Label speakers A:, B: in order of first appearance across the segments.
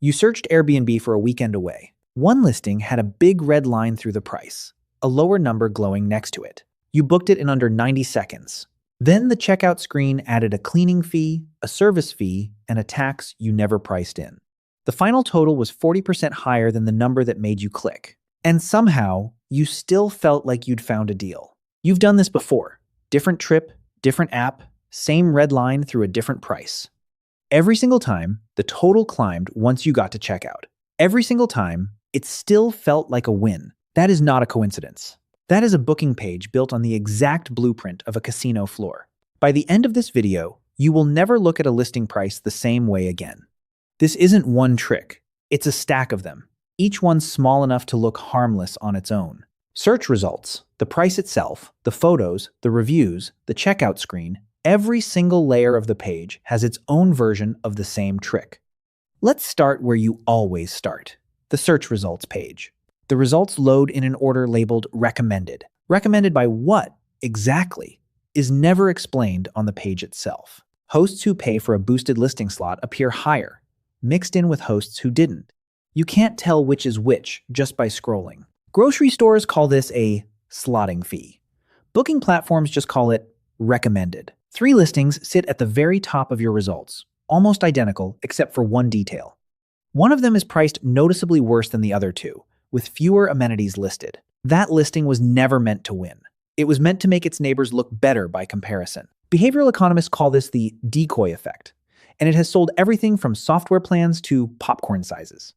A: You searched Airbnb for a weekend away. One listing had a big red line through the price, a lower number glowing next to it. You booked it in under 90 seconds. Then the checkout screen added a cleaning fee, a service fee, and a tax you never priced in. The final total was 40% higher than the number that made you click. And somehow, you still felt like you'd found a deal. You've done this before. Different trip, different app, same red line through a different price. Every single time, the total climbed once you got to checkout. Every single time, it still felt like a win. That is not a coincidence. That is a booking page built on the exact blueprint of a casino floor. By the end of this video, you will never look at a listing price the same way again. This isn't one trick. It's a stack of them, each one small enough to look harmless on its own. Search results, the price itself, the photos, the reviews, the checkout screen, every single layer of the page has its own version of the same trick. Let's start where you always start, the search results page. The results load in an order labeled recommended. Recommended by what, exactly, is never explained on the page itself. Hosts who pay for a boosted listing slot appear higher, mixed in with hosts who didn't. You can't tell which is which just by scrolling. Grocery stores call this a slotting fee. Booking platforms just call it recommended. 3 listings sit at the very top of your results, almost identical except for one detail. One of them is priced noticeably worse than the other 2, with fewer amenities listed. That listing was never meant to win. It was meant to make its neighbors look better by comparison. Behavioral economists call this the decoy effect, and it has sold everything from software plans to popcorn sizes.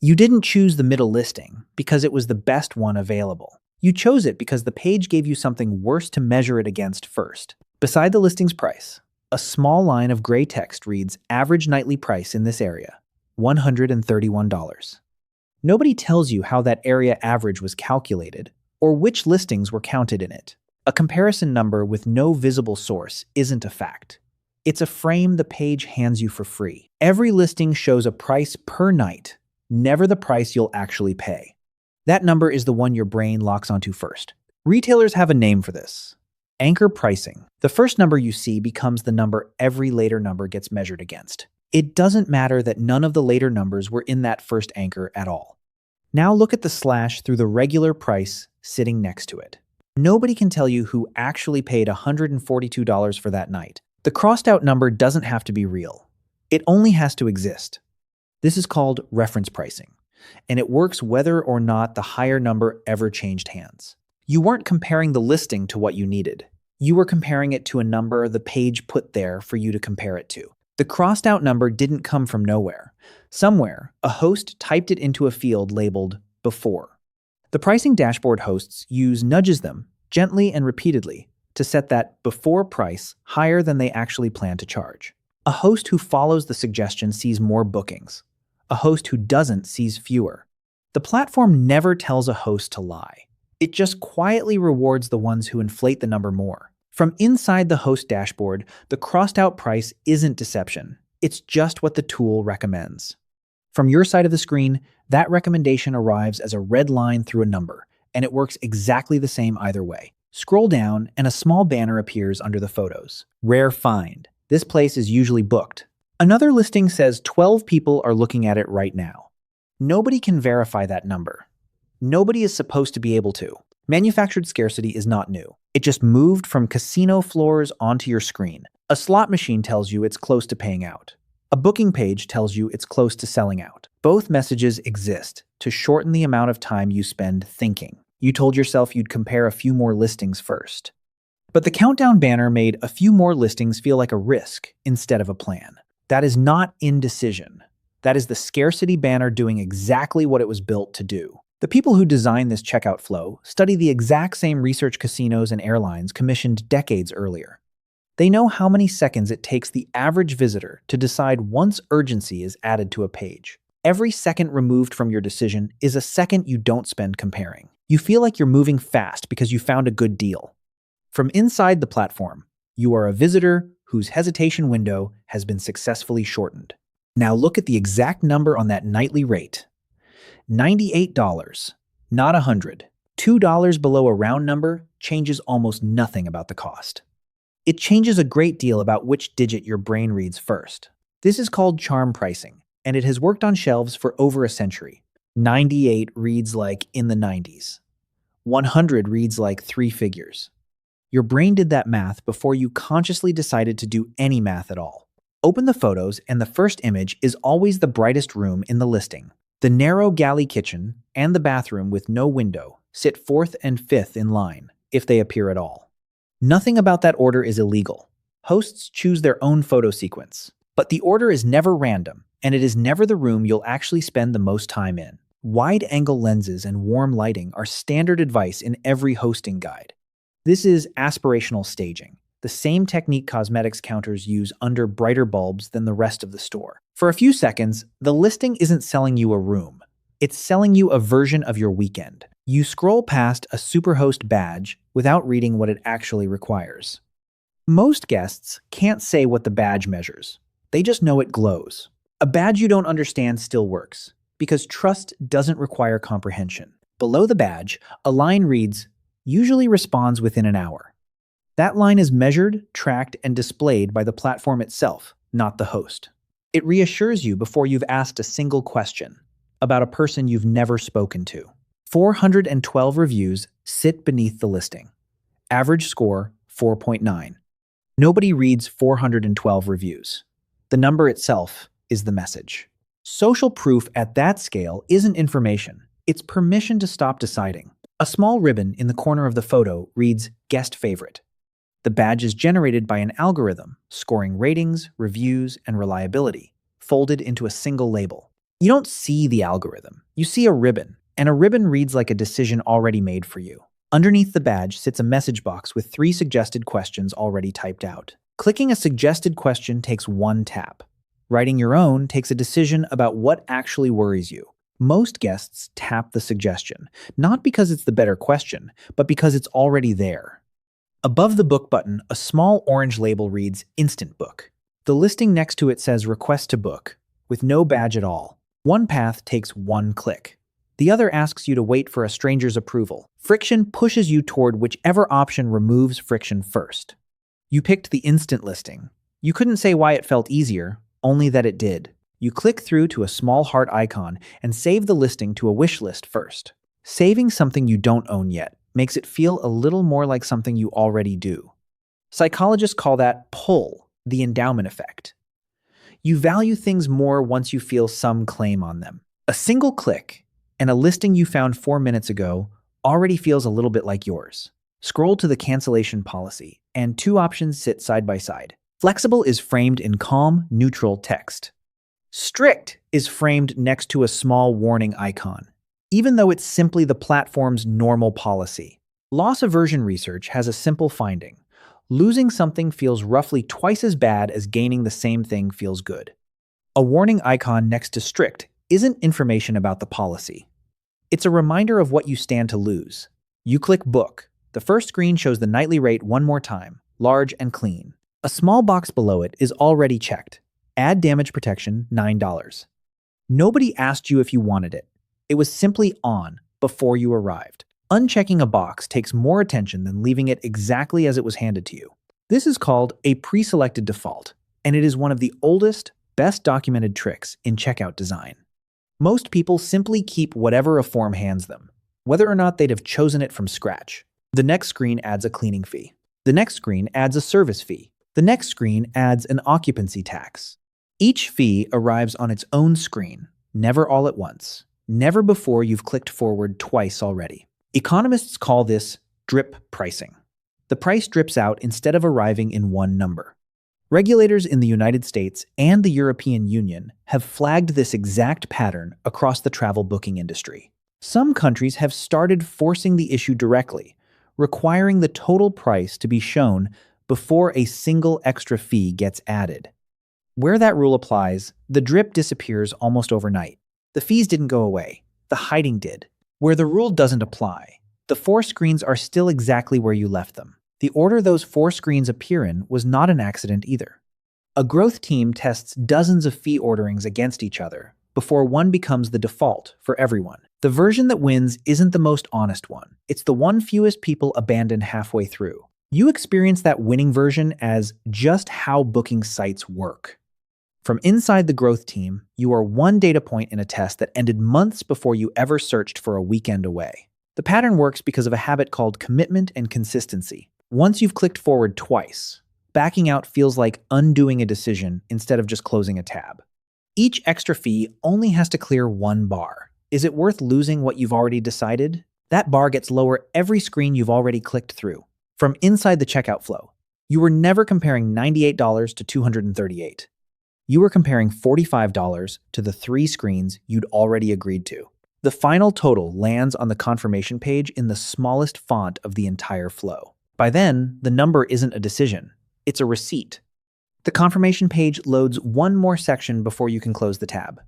A: You didn't choose the middle listing because it was the best one available. You chose it because the page gave you something worse to measure it against first. Beside the listing's price, a small line of gray text reads average nightly price in this area, $131. Nobody tells you how that area average was calculated or which listings were counted in it. A comparison number with no visible source isn't a fact. It's a frame the page hands you for free. Every listing shows a price per night, never the price you'll actually pay. That number is the one your brain locks onto first. Retailers have a name for this. Anchor pricing. The first number you see becomes the number every later number gets measured against. It doesn't matter that none of the later numbers were in that first anchor at all. Now look at the slash through the regular price sitting next to it. Nobody can tell you who actually paid $142 for that night. The crossed out number doesn't have to be real. It only has to exist. This is called reference pricing, and it works whether or not the higher number ever changed hands. You weren't comparing the listing to what you needed. You were comparing it to a number the page put there for you to compare it to. The crossed out number didn't come from nowhere. Somewhere, a host typed it into a field labeled before. The pricing dashboard hosts use nudges them gently and repeatedly to set that before price higher than they actually plan to charge. A host who follows the suggestion sees more bookings. A host who doesn't sees fewer. The platform never tells a host to lie. It just quietly rewards the ones who inflate the number more. From inside the host dashboard, the crossed out price isn't deception. It's just what the tool recommends. From your side of the screen, that recommendation arrives as a red line through a number, and it works exactly the same either way. Scroll down, and a small banner appears under the photos. Rare find. This place is usually booked. Another listing says 12 people are looking at it right now. Nobody can verify that number. Nobody is supposed to be able to. Manufactured scarcity is not new. It just moved from casino floors onto your screen. A slot machine tells you it's close to paying out. A booking page tells you it's close to selling out. Both messages exist to shorten the amount of time you spend thinking. You told yourself you'd compare a few more listings first. But the countdown banner made a few more listings feel like a risk instead of a plan. That is not indecision. That is the scarcity banner doing exactly what it was built to do. The people who designed this checkout flow study the exact same research casinos and airlines commissioned decades earlier. They know how many seconds it takes the average visitor to decide once urgency is added to a page. Every second removed from your decision is a second you don't spend comparing. You feel like you're moving fast because you found a good deal. From inside the platform, you are a visitor whose hesitation window has been successfully shortened. Now look at the exact number on that nightly rate. $98, not $100. $2 below a round number changes almost nothing about the cost. It changes a great deal about which digit your brain reads first. This is called charm pricing, and it has worked on shelves for over a century. 98 reads like in the 90s. 100 reads like three figures. Your brain did that math before you consciously decided to do any math at all. Open the photos, and the first image is always the brightest room in the listing. The narrow galley kitchen and the bathroom with no window sit fourth and fifth in line, if they appear at all. Nothing about that order is illegal. Hosts choose their own photo sequence. But the order is never random, and it is never the room you'll actually spend the most time in. Wide-angle lenses and warm lighting are standard advice in every hosting guide. This is aspirational staging, the same technique cosmetics counters use under brighter bulbs than the rest of the store. For a few seconds, the listing isn't selling you a room. It's selling you a version of your weekend. You scroll past a Superhost badge without reading what it actually requires. Most guests can't say what the badge measures. They just know it glows. A badge you don't understand still works, because trust doesn't require comprehension. Below the badge, a line reads, "Usually responds within an hour." That line is measured, tracked, and displayed by the platform itself, not the host. It reassures you before you've asked a single question about a person you've never spoken to. 412 reviews sit beneath the listing. Average score, 4.9. Nobody reads 412 reviews. The number itself is the message. Social proof at that scale isn't information. It's permission to stop deciding. A small ribbon in the corner of the photo reads "Guest Favorite." The badge is generated by an algorithm, scoring ratings, reviews, and reliability, folded into a single label. You don't see the algorithm. You see a ribbon, and a ribbon reads like a decision already made for you. Underneath the badge sits a message box with 3 suggested questions already typed out. Clicking a suggested question takes one tap. Writing your own takes a decision about what actually worries you. Most guests tap the suggestion, not because it's the better question, but because it's already there. Above the book button, a small orange label reads Instant Book. The listing next to it says Request to Book, with no badge at all. One path takes one click. The other asks you to wait for a stranger's approval. Friction pushes you toward whichever option removes friction first. You picked the instant listing. You couldn't say why it felt easier, only that it did. You click through to a small heart icon and save the listing to a wish list first. Saving something you don't own yet makes it feel a little more like something you already do. Psychologists call that pull, the endowment effect. You value things more once you feel some claim on them. A single click, and a listing you found 4 minutes ago already feels a little bit like yours. Scroll to the cancellation policy, and 2 options sit side by side. Flexible is framed in calm, neutral text. Strict is framed next to a small warning icon, even though it's simply the platform's normal policy. Loss aversion research has a simple finding. Losing something feels roughly twice as bad as gaining the same thing feels good. A warning icon next to strict isn't information about the policy. It's a reminder of what you stand to lose. You click book. The first screen shows the nightly rate one more time, large and clean. A small box below it is already checked. Add damage protection, $9. Nobody asked you if you wanted it. It was simply on before you arrived. Unchecking a box takes more attention than leaving it exactly as it was handed to you. This is called a pre-selected default, and it is one of the oldest, best documented tricks in checkout design. Most people simply keep whatever a form hands them, whether or not they'd have chosen it from scratch. The next screen adds a cleaning fee. The next screen adds a service fee. The next screen adds an occupancy tax. Each fee arrives on its own screen, never all at once. Never before you've clicked forward twice already. Economists call this drip pricing. The price drips out instead of arriving in one number. Regulators in the United States and the European Union have flagged this exact pattern across the travel booking industry. Some countries have started forcing the issue directly, requiring the total price to be shown before a single extra fee gets added. Where that rule applies, the drip disappears almost overnight. The fees didn't go away. The hiding did. Where the rule doesn't apply, the 4 screens are still exactly where you left them. The order those 4 screens appear in was not an accident either. A growth team tests dozens of fee orderings against each other before one becomes the default for everyone. The version that wins isn't the most honest one. It's the one fewest people abandon halfway through. You experience that winning version as just how booking sites work. From inside the growth team, you are one data point in a test that ended months before you ever searched for a weekend away. The pattern works because of a habit called commitment and consistency. Once you've clicked forward twice, backing out feels like undoing a decision instead of just closing a tab. Each extra fee only has to clear one bar. Is it worth losing what you've already decided? That bar gets lower every screen you've already clicked through. From inside the checkout flow, you were never comparing $98 to $238. You were comparing $45 to the 3 screens you'd already agreed to. The final total lands on the confirmation page in the smallest font of the entire flow. By then, the number isn't a decision, it's a receipt. The confirmation page loads one more section before you can close the tab.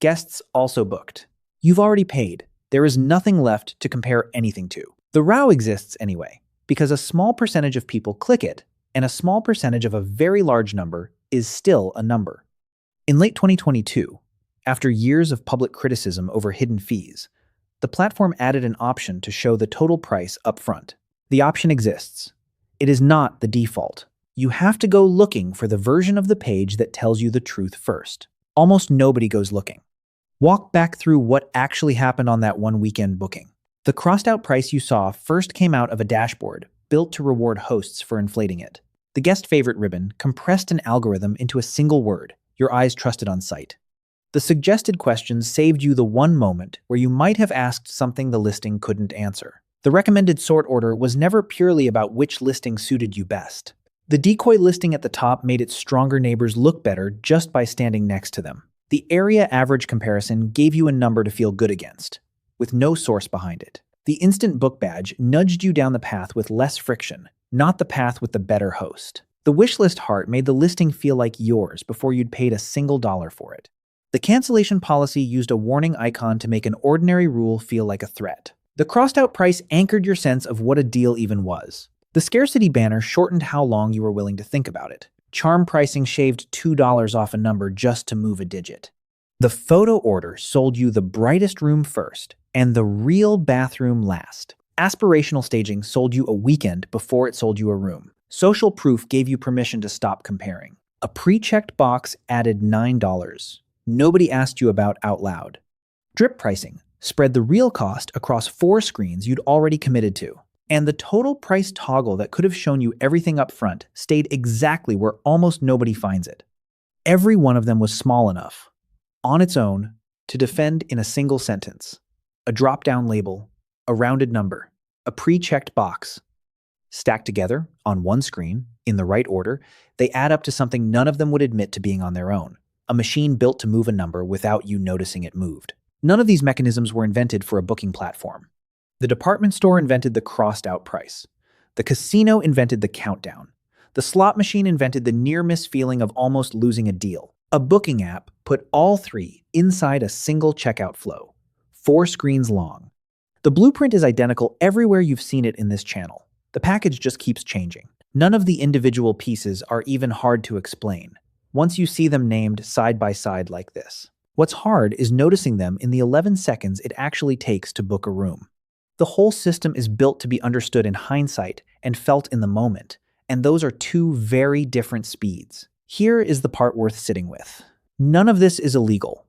A: Guests also booked. You've already paid. There is nothing left to compare anything to. The row exists anyway, because a small percentage of people click it, and a small percentage of a very large number is still a number. In late 2022, after years of public criticism over hidden fees, the platform added an option to show the total price up front. The option exists. It is not the default. You have to go looking for the version of the page that tells you the truth first. Almost nobody goes looking. Walk back through what actually happened on that one weekend booking. The crossed-out price you saw first came out of a dashboard built to reward hosts for inflating it. The guest favorite ribbon compressed an algorithm into a single word your eyes trusted on sight. The suggested questions saved you the one moment where you might have asked something the listing couldn't answer. The recommended sort order was never purely about which listing suited you best. The decoy listing at the top made its stronger neighbors look better just by standing next to them. The area average comparison gave you a number to feel good against, with no source behind it. The instant book badge nudged you down the path with less friction, not the path with the better host. The wishlist heart made the listing feel like yours before you'd paid a single dollar for it. The cancellation policy used a warning icon to make an ordinary rule feel like a threat. The crossed-out price anchored your sense of what a deal even was. The scarcity banner shortened how long you were willing to think about it. Charm pricing shaved $2 off a number just to move a digit. The photo order sold you the brightest room first and the real bathroom last. Aspirational staging sold you a weekend before it sold you a room. Social proof gave you permission to stop comparing. A pre-checked box added $9. Nobody asked you about out loud. Drip pricing spread the real cost across 4 screens you'd already committed to. And the total price toggle that could have shown you everything up front stayed exactly where almost nobody finds it. Every one of them was small enough, on its own, to defend in a single sentence. A drop-down label, a rounded number, a pre-checked box. Stacked together, on one screen, in the right order, they add up to something none of them would admit to being on their own. A machine built to move a number without you noticing it moved. None of these mechanisms were invented for a booking platform. The department store invented the crossed-out price. The casino invented the countdown. The slot machine invented the near-miss feeling of almost losing a deal. A booking app put all 3 inside a single checkout flow, 4 screens long. The blueprint is identical everywhere you've seen it in this channel. The package just keeps changing. None of the individual pieces are even hard to explain, once you see them named side by side like this. What's hard is noticing them in the 11 seconds it actually takes to book a room. The whole system is built to be understood in hindsight and felt in the moment, and those are 2 very different speeds. Here is the part worth sitting with. None of this is illegal.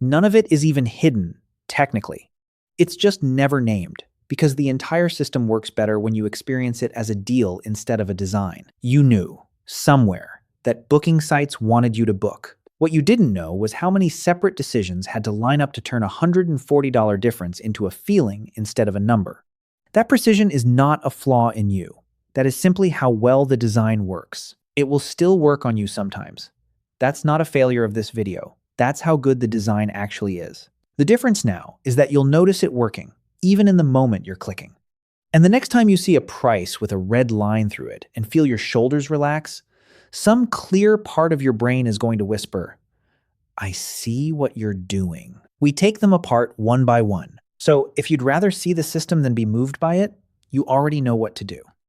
A: None of it is even hidden, technically. It's just never named, because the entire system works better when you experience it as a deal instead of a design. You knew, somewhere, that booking sites wanted you to book. What you didn't know was how many separate decisions had to line up to turn a $140 difference into a feeling instead of a number. That precision is not a flaw in you. That is simply how well the design works. It will still work on you sometimes. That's not a failure of this video. That's how good the design actually is. The difference now is that you'll notice it working, even in the moment you're clicking. And the next time you see a price with a red line through it and feel your shoulders relax, some clear part of your brain is going to whisper, "I see what you're doing." We take them apart one by one. So if you'd rather see the system than be moved by it, you already know what to do.